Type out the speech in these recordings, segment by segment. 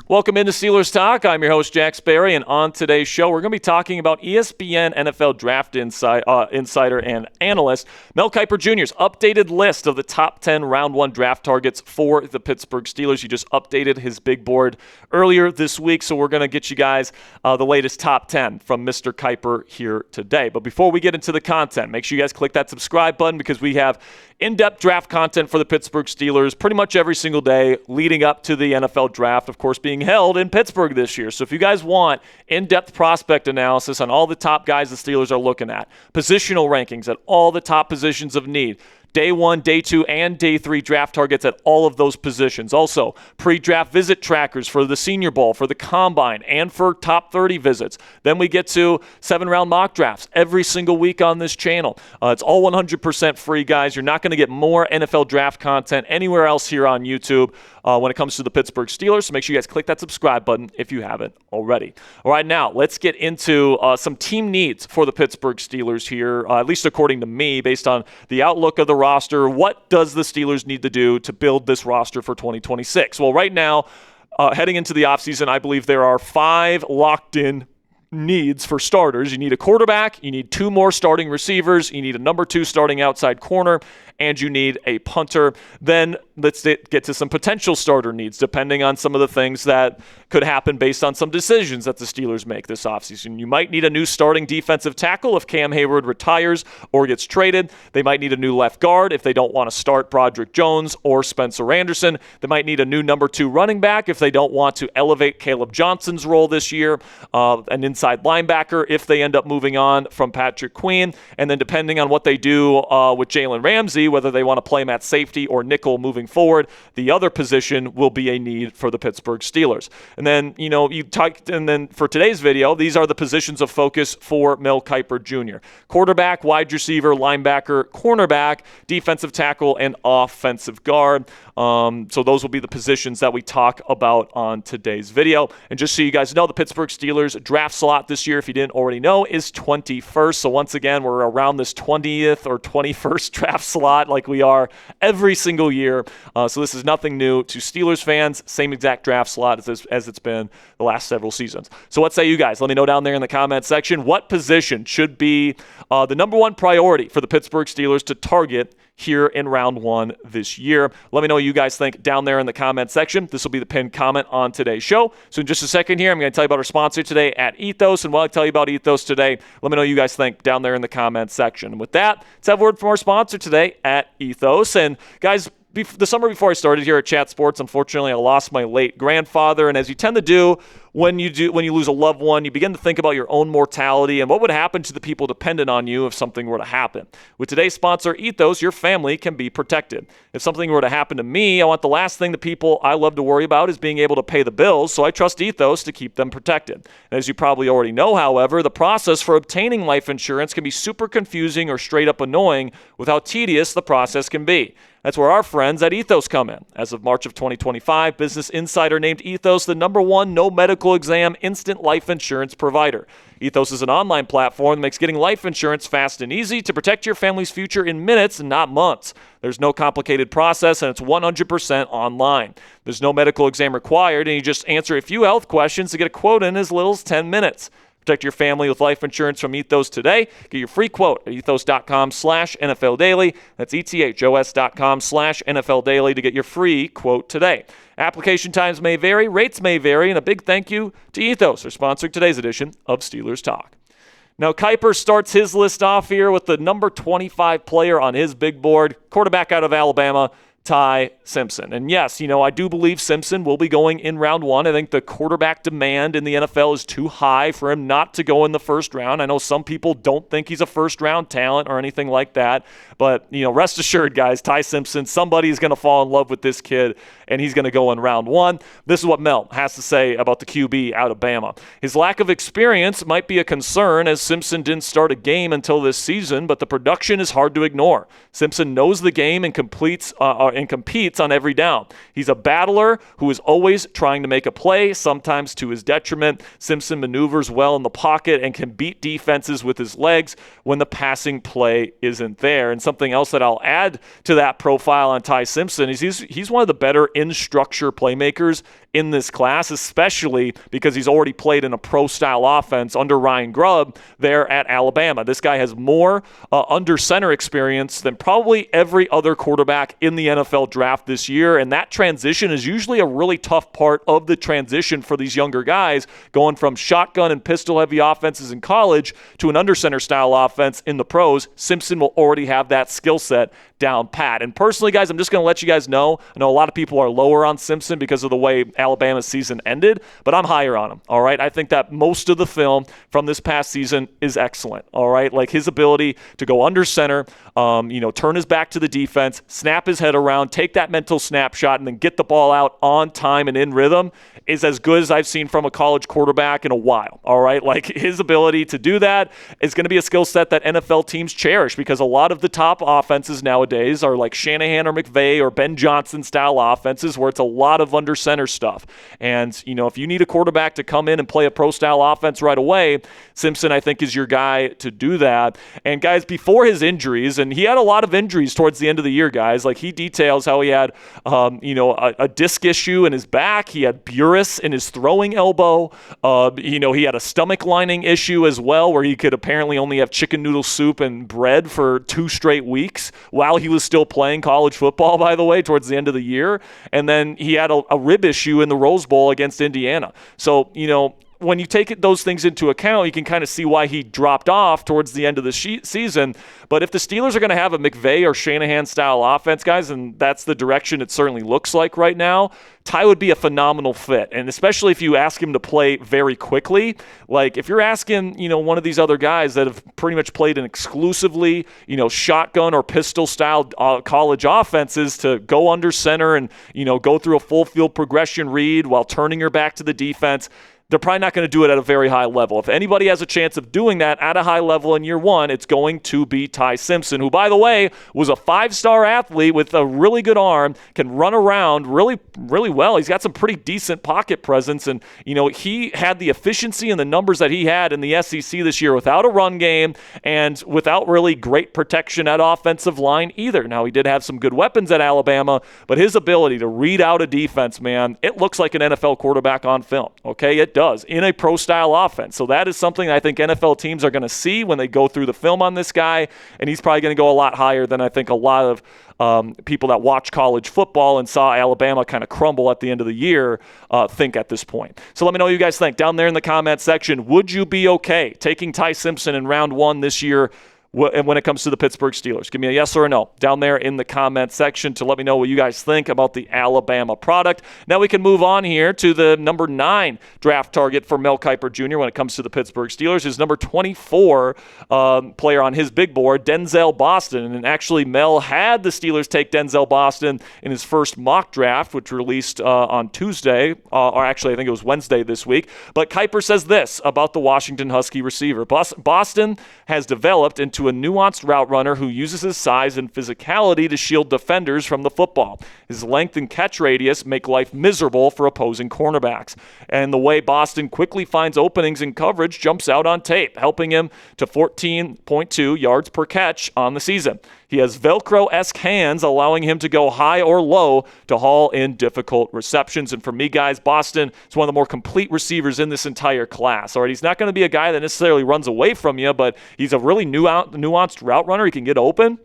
Welcome into Steelers Talk. I'm your host, Jack Sperry, and on today's show, we're going to be talking about ESPN NFL Draft Insider and analyst Mel Kiper Jr.'s updated list of the top 10 Round 1 draft targets for the Pittsburgh Steelers. He just updated his big board earlier this week, so we're going to get you guys the latest top 10 from Mr. Kiper here today. But before we get into the content, make sure you guys click that subscribe button because we have in-depth draft content for the Pittsburgh Steelers pretty much every single day leading up to the NFL Draft, of course, being held in Pittsburgh this year. So if you guys want in-depth prospect analysis on all the top guys the Steelers are looking at, positional rankings at all the top positions of need, Day 1, Day 2, and Day 3 draft targets at all of those positions. Also, pre-draft visit trackers for the Senior Bowl, for the Combine, and for top 30 visits. Then we get to 7-round mock drafts every single week on this channel. It's all 100% free, guys. You're not going to get more NFL draft content anywhere else here on YouTube when it comes to the Pittsburgh Steelers. So make sure you guys click that subscribe button if you haven't already. All right, now let's get into some team needs for the Pittsburgh Steelers here, at least according to me, based on the outlook of the roster. What does the Steelers need to do to build this roster for 2026? Well, right now, heading into the offseason, I believe there are 5 locked-in needs for starters. You need a quarterback, you need 2 more starting receivers, you need a number 2 starting outside corner, and you need a punter. Then let's get to some potential starter needs, depending on some of the things that could happen based on some decisions that the Steelers make this offseason. You might need a new starting defensive tackle if Cam Hayward retires or gets traded. They might need a new left guard if they don't want to start Broderick Jones or Spencer Anderson. They might need a new number 2 running back if they don't want to elevate Caleb Johnson's role this year, an inside linebacker if they end up moving on from Patrick Queen. And then depending on what they do with Jalen Ramsey, whether they want to play him at safety or nickel moving forward, the other position will be a need for the Pittsburgh Steelers. And then, and then for today's video, these are the positions of focus for Mel Kiper Jr. Quarterback, wide receiver, linebacker, cornerback, defensive tackle, and offensive guard. So those will be the positions that we talk about on today's video. And just so you guys know, the Pittsburgh Steelers draft slot this year, if you didn't already know, is 21st. So once again, we're around this 20th or 21st draft slot like we are every single year. So this is nothing new to Steelers fans. Same exact draft slot as it's been the last several seasons. So what say you guys? Let me know down there in the comment section. What position should be the number 1 priority for the Pittsburgh Steelers to target here in round 1 this year? Let me know what you guys think down there in the comment section. This will be the pinned comment on today's show. So in just a second here, I'm going to tell you about our sponsor today at Ethos. And while I tell you about Ethos today, let me know what you guys think down there in the comment section. And with that, let's have a word from our sponsor today at Ethos. And guys, the summer before I started here at Chat Sports, unfortunately, I lost my late grandfather. And as you tend to do when you lose a loved one, you begin to think about your own mortality and what would happen to the people dependent on you if something were to happen. With today's sponsor, Ethos, your family can be protected. If something were to happen to me, I want the last thing the people I love to worry about is being able to pay the bills, so I trust Ethos to keep them protected. And as you probably already know, however, the process for obtaining life insurance can be super confusing or straight up annoying with how tedious the process can be. That's where our friends at Ethos come in. As of March of 2025, Business Insider named Ethos the number 1 no medical exam instant life insurance provider. Ethos is an online platform that makes getting life insurance fast and easy to protect your family's future in minutes and not months. There's no complicated process, and it's 100% online. There's no medical exam required, and you just answer a few health questions to get a quote in as little as 10 minutes. Protect your family with life insurance from Ethos today. Get your free quote at ethos.com/NFL Daily. That's ethos.com/NFL Daily to get your free quote today. Application times may vary, rates may vary, and a big thank you to Ethos for sponsoring today's edition of Steelers Talk. Now, Kiper starts his list off here with the number 25 player on his big board, quarterback out of Alabama, Ty Simpson. And yes, I do believe Simpson will be going in round 1. I think the quarterback demand in the NFL is too high for him not to go in the first round. I know some people don't think he's a first-round talent or anything like that. But, rest assured, guys, Ty Simpson, somebody is going to fall in love with this kid, and he's going to go in round 1. This is what Mel has to say about the QB out of BAMA. His lack of experience might be a concern, as Simpson didn't start a game until this season, but the production is hard to ignore. Simpson knows the game and competes on every down. He's a battler who is always trying to make a play, sometimes to his detriment. Simpson maneuvers well in the pocket and can beat defenses with his legs when the passing play isn't there. And something else that I'll add to that profile on Ty Simpson is he's one of the better in-structure playmakers in this class, especially because he's already played in a pro-style offense under Ryan Grubb there at Alabama. This guy has more under center experience than probably every other quarterback in the NFL draft this year, and that transition is usually a really tough part of the transition for these younger guys, going from shotgun and pistol-heavy offenses in college to an under center style offense in the pros. Simpson will already have that skill set down pat. And personally, guys, I'm just going to let you guys know, I know a lot of people are lower on Simpson because of the way Alabama's season ended, but I'm higher on him, all right? I think that most of the film from this past season is excellent, all right? Like his ability to go under center, turn his back to the defense, snap his head around, take that mental snapshot, and then get the ball out on time and in rhythm is as good as I've seen from a college quarterback in a while, all right? Like his ability to do that is going to be a skill set that NFL teams cherish because a lot of the top offenses nowadays are like Shanahan or McVay or Ben Johnson style offenses where it's a lot of under center stuff. And, if you need a quarterback to come in and play a pro style offense right away, Simpson, I think, is your guy to do that. And guys, before his injuries, and he had a lot of injuries towards the end of the year, guys, like he details how he had, a disc issue in his back. He had Burris in his throwing elbow. He had a stomach lining issue as well where he could apparently only have chicken noodle soup and bread for 2 straight weeks while he was still playing college football, by the way, towards the end of the year. And then he had a rib issue in the Rose Bowl against Indiana. So, when you take those things into account, you can kind of see why he dropped off towards the end of the season. But if the Steelers are going to have a McVay or Shanahan-style offense, guys, and that's the direction it certainly looks like right now, Ty would be a phenomenal fit. And especially if you ask him to play very quickly. Like if you're asking, one of these other guys that have pretty much played in exclusively, shotgun or pistol-style college offenses to go under center and, go through a full field progression read while turning your back to the defense, they're probably not going to do it at a very high level. If anybody has a chance of doing that at a high level in year one, it's going to be Ty Simpson, who, by the way, was a 5-star athlete with a really good arm, can run around really, really well. He's got some pretty decent pocket presence, and, he had the efficiency and the numbers that he had in the SEC this year without a run game and without really great protection at offensive line either. Now, he did have some good weapons at Alabama, but his ability to read out a defense, man, it looks like an NFL quarterback on film, okay? It does in a pro-style offense. So that is something I think NFL teams are going to see when they go through the film on this guy, and he's probably going to go a lot higher than I think a lot of people that watch college football and saw Alabama kind of crumble at the end of the year think at this point. So let me know what you guys think down there in the comment section. Would you be okay taking Ty Simpson in round 1 this year when it comes to the Pittsburgh Steelers? Give me a yes or a no down there in the comment section to let me know what you guys think about the Alabama product. Now we can move on here to the number 9 draft target for Mel Kiper Jr. when it comes to the Pittsburgh Steelers. His number 24 player on his big board, Denzel Boston. And actually, Mel had the Steelers take Denzel Boston in his first mock draft, which released on Tuesday, or actually I think it was Wednesday this week. But Kiper says this about the Washington Husky receiver. Boston has developed into a nuanced route runner who uses his size and physicality to shield defenders from the football. His length and catch radius make life miserable for opposing cornerbacks. And the way Boston quickly finds openings in coverage jumps out on tape, helping him to 14.2 yards per catch on the season. He has Velcro-esque hands, allowing him to go high or low to haul in difficult receptions. And for me, guys, Boston is one of the more complete receivers in this entire class. All right, he's not going to be a guy that necessarily runs away from you, but he's a really nuanced route runner. He can get open.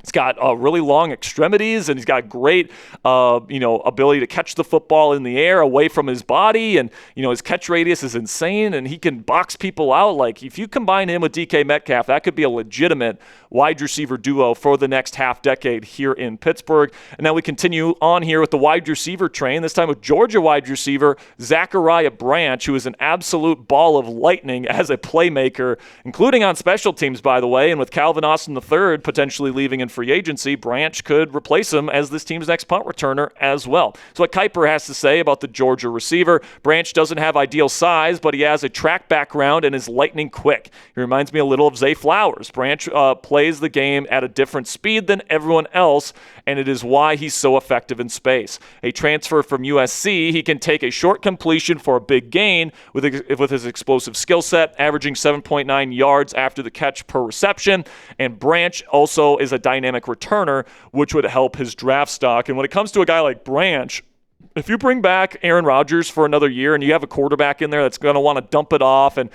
He's got really long extremities, and he's got great, ability to catch the football in the air away from his body. And, his catch radius is insane, and he can box people out. Like, if you combine him with DK Metcalf, that could be a legitimate wide receiver duo for the next half decade here in Pittsburgh. And now we continue on here with the wide receiver train, this time with Georgia wide receiver Zachariah Branch, who is an absolute ball of lightning as a playmaker, including on special teams, by the way. And with Calvin Austin III potentially leaving in free agency, Branch could replace him as this team's next punt returner as well. So what Kiper has to say about the Georgia receiver: Branch doesn't have ideal size, but he has a track background and is lightning quick. He reminds me a little of Zay Flowers. Branch plays the game at a different speed than everyone else, and it is why he's so effective in space. A transfer from USC, he can take a short completion for a big gain with his explosive skill set, averaging 7.9 yards after the catch per reception. And Branch also is a dynamic returner, which would help his draft stock. And when it comes to a guy like Branch, if you bring back Aaron Rodgers for another year and you have a quarterback in there that's going to want to dump it off and,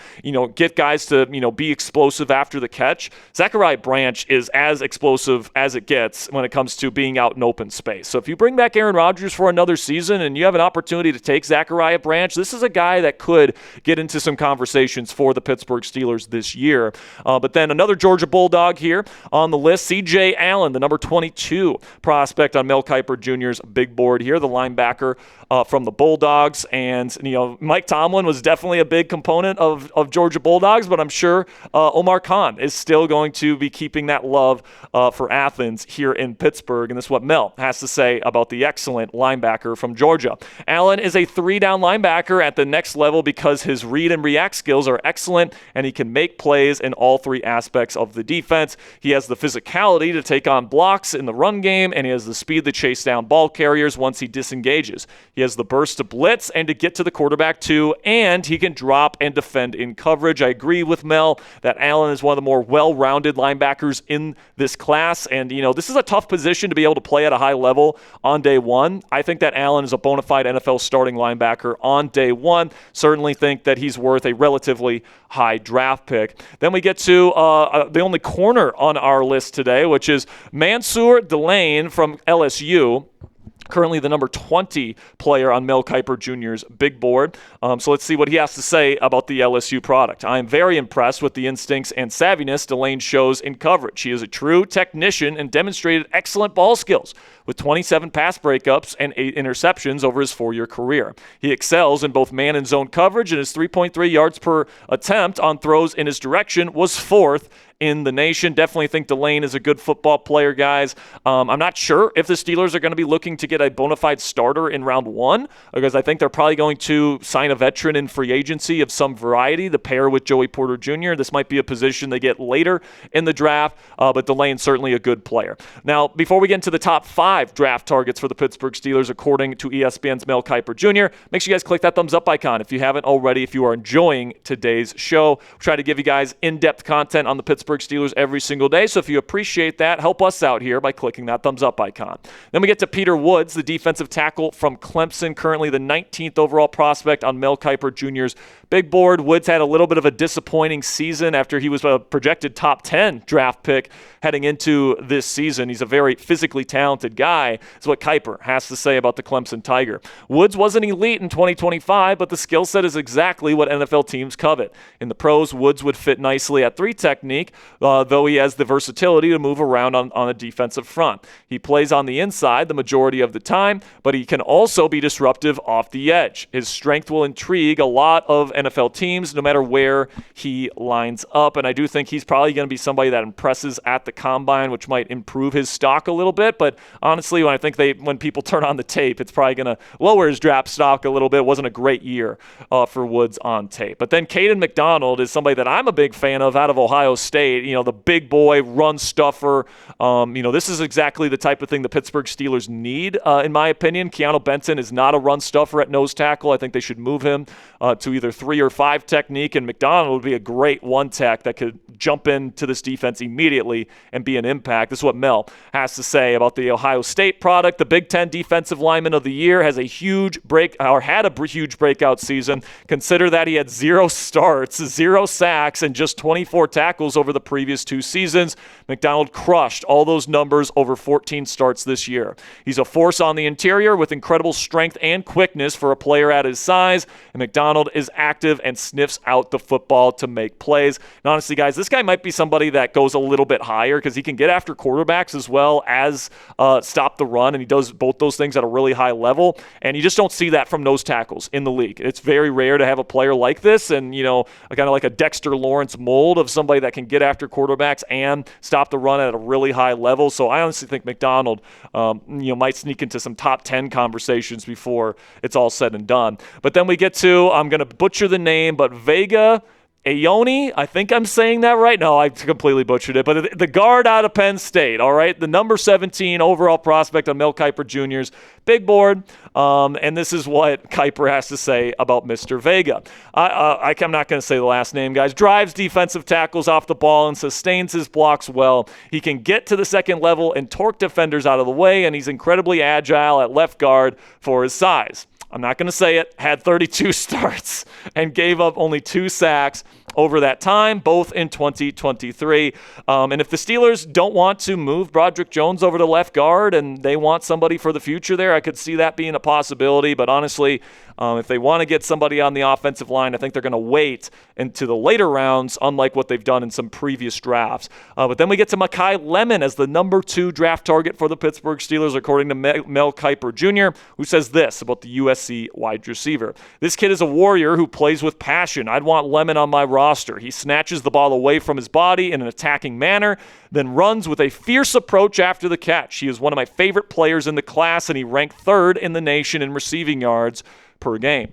get guys to, be explosive after the catch, Zachariah Branch is as explosive as it gets when it comes to being out in open space. So if you bring back Aaron Rodgers for another season and you have an opportunity to take Zachariah Branch, this is a guy that could get into some conversations for the Pittsburgh Steelers this year. But then another Georgia Bulldog here on the list, C.J. Allen, the number 22 prospect on Mel Kiper Jr.'s big board here, the linebacker from the Bulldogs. And, Mike Tomlin was definitely a big component of Georgia Bulldogs, but I'm sure Omar Khan is still going to be keeping that love for Athens here in Pittsburgh. And this is what Mel has to say about the excellent linebacker from Georgia. Allen is a 3-down linebacker at the next level because his read and react skills are excellent, and he can make plays in all 3 aspects of the defense. He has the physicality to take on blocks in the run game, and he has the speed to chase down ball carriers once he disengages. He has the burst to blitz and to get to the quarterback too, and he can drop and defend in coverage. I agree with Mel that Allen is one of the more well-rounded linebackers in this class, and this is a tough position to be able to play at a high level on day one. I think that Allen is a bona fide NFL starting linebacker on day one. Certainly think that he's worth a relatively high draft pick. Then we get to the only corner on our list today, which is Mansoor Delane from LSU. Currently the number 20 player on Mel Kiper Jr.'s big board. So let's see what he has to say about the LSU product. I am very impressed with the instincts and savviness Delane shows in coverage. He is a true technician and demonstrated excellent ball skills with 27 pass breakups and 8 interceptions over his 4-year career. He excels in both man and zone coverage, and his 3.3 yards per attempt on throws in his direction was 4th in the nation. Definitely think Delane is a good football player, guys. I'm not sure if the Steelers are going to be looking to get a bona fide starter in round 1, because I think they're probably going to sign a veteran in free agency of some variety to pair with Joey Porter Jr. This might be a position they get later in the draft, but Delane's certainly a good player. Now, before we get into the top 5 draft targets for the Pittsburgh Steelers, according to ESPN's Mel Kiper Jr., make sure you guys click that thumbs up icon if you haven't already, if you are enjoying today's show. We'll try to give you guys in-depth content on the Pittsburgh Steelers every single day, so if you appreciate that, help us out here by clicking that thumbs up icon. Then we get to Peter Woods, the defensive tackle from Clemson, currently the 19th overall prospect on Mel Kiper Jr.'s big board. Woods had a little bit of a disappointing season after he was a projected top 10 draft pick heading into this season. He's a very physically talented guy, is what Kiper has to say about the Clemson Tiger. Woods wasn't elite in 2025, but the skill set is exactly what NFL teams covet. In the pros, Woods would fit nicely at 3 technique, though he has the versatility to move around on a defensive front. He plays on the inside the majority of the time, but he can also be disruptive off the edge. His strength will intrigue a lot of NFL teams no matter where he lines up, and I do think he's probably going to be somebody that impresses at the combine, which might improve his stock a little bit, but honestly, when people turn on the tape, it's probably going to lower his draft stock a little bit. It wasn't a great year for Woods on tape. But then Kayden McDonald is somebody that I'm a big fan of out of Ohio State. The big boy, run stuffer. This is exactly the type of thing the Pittsburgh Steelers need, in my opinion. Keanu Benton is not a run stuffer at nose tackle. I think they should move him to either 3 or 5 technique, and McDonald would be a great 1 tech that could jump into this defense immediately and be an impact. This is what Mel has to say about the Ohio State product. The Big Ten Defensive Lineman of the Year had a huge breakout season. Consider that he had 0 starts, 0 sacks, and just 24 tackles over the previous 2 seasons. McDonald crushed all those numbers over 14 starts this year. He's a force on the interior with incredible strength and quickness for a player at his size, and McDonald is active and sniffs out the football to make plays. And honestly, guys, this guy might be somebody that goes a little bit higher because he can get after quarterbacks as well as stop the run, and he does both those things at a really high level, and you just don't see that from nose tackles in the league. It's very rare to have a player like this, and kind of like a Dexter Lawrence mold of somebody that can get after quarterbacks and stop the run at a really high level. So I honestly think McDonald might sneak into some top 10 conversations before it's all said and done. But then we get to, I'm going to butcher the name, but Vega Ioane, I think I'm saying that right. No, I completely butchered it. But the guard out of Penn State, all right? The number 17 overall prospect on Mel Kiper Jr.'s big board. And this is what Kiper has to say about Mr. Vega. I'm not going to say the last name, guys. Drives defensive tackles off the ball and sustains his blocks well. He can get to the second level and torque defenders out of the way, and he's incredibly agile at left guard for his size. I'm not going to say it, had 32 starts and gave up only 2 sacks over that time, both in 2023. And if the Steelers don't want to move Broderick Jones over to left guard and they want somebody for the future there, I could see that being a possibility. But honestly, if they want to get somebody on the offensive line, I think they're going to wait into the later rounds, unlike what they've done in some previous drafts. But then we get to Makai Lemon as the number 2 draft target for the Pittsburgh Steelers, according to Mel Kiper Jr., who says this about the USC wide receiver. This kid is a warrior who plays with passion. I'd want Lemon on my roster. He snatches the ball away from his body in an attacking manner, then runs with a fierce approach after the catch. He is one of my favorite players in the class, and he ranked 3rd in the nation in receiving yards per game.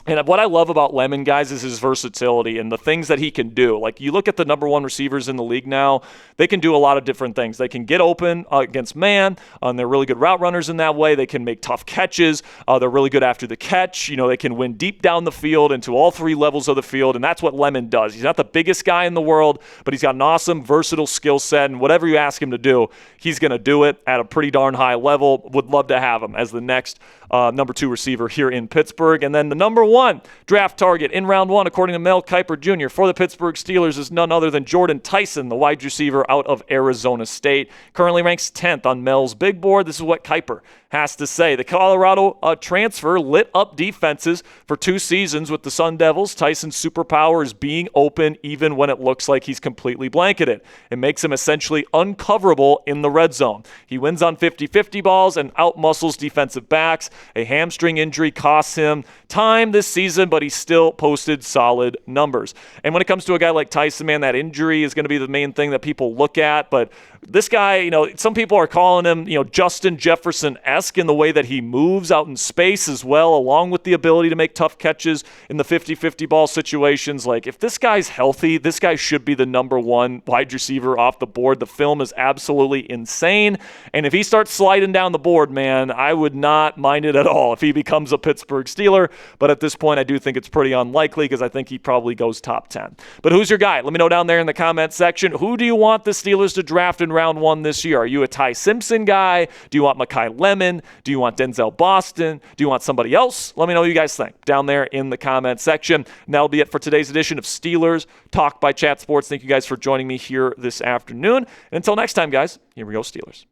And what I love about Lemon, guys, is his versatility and the things that he can do. Like, you look at the number 1 receivers in the league now, they can do a lot of different things. They can get open against man, and they're really good route runners in that way. They can make tough catches. They're really good after the catch. You know, they can win deep down the field into all 3 levels of the field, and that's what Lemon does. He's not the biggest guy in the world, but he's got an awesome, versatile skill set, and whatever you ask him to do, he's going to do it at a pretty darn high level. Would love to have him as the next number 2 receiver here in Pittsburgh. And then the number 1 draft target in round 1, according to Mel Kiper Jr. for the Pittsburgh Steelers, is none other than Jordyn Tyson, the wide receiver out of Arizona State. Currently ranks 10th on Mel's big board. This is what Kiper has to say. The Colorado transfer lit up defenses for 2 seasons with the Sun Devils. Tyson's superpower is being open even when it looks like he's completely blanketed. It makes him essentially uncoverable in the red zone. He wins on 50-50 balls and outmuscles defensive backs. A hamstring injury costs him time this season, but he still posted solid numbers. And when it comes to a guy like Tyson, man, that injury is going to be the main thing that people look at. But this guy, you know, some people are calling him, you know, Justin Jefferson-esque in the way that he moves out in space as well, along with the ability to make tough catches in the 50-50 ball situations. Like, if this guy's healthy, this guy should be the number 1 wide receiver off the board. The film is absolutely insane. And if he starts sliding down the board, man, I would not mind it at all if he becomes a Pittsburgh Steeler. But at this point, I do think it's pretty unlikely because I think he probably goes top 10. But who's your guy? Let me know down there in the comment section. Who do you want the Steelers to draft in round 1 this year? Are you a Ty Simpson guy? Do you want Makai Lemon? Do you want Denzel Boston? Do you want somebody else? Let me know what you guys think down there in the comment section. And that'll be it for today's edition of Steelers Talk by Chat Sports. Thank you guys for joining me here this afternoon. And until next time, guys, here we go, Steelers.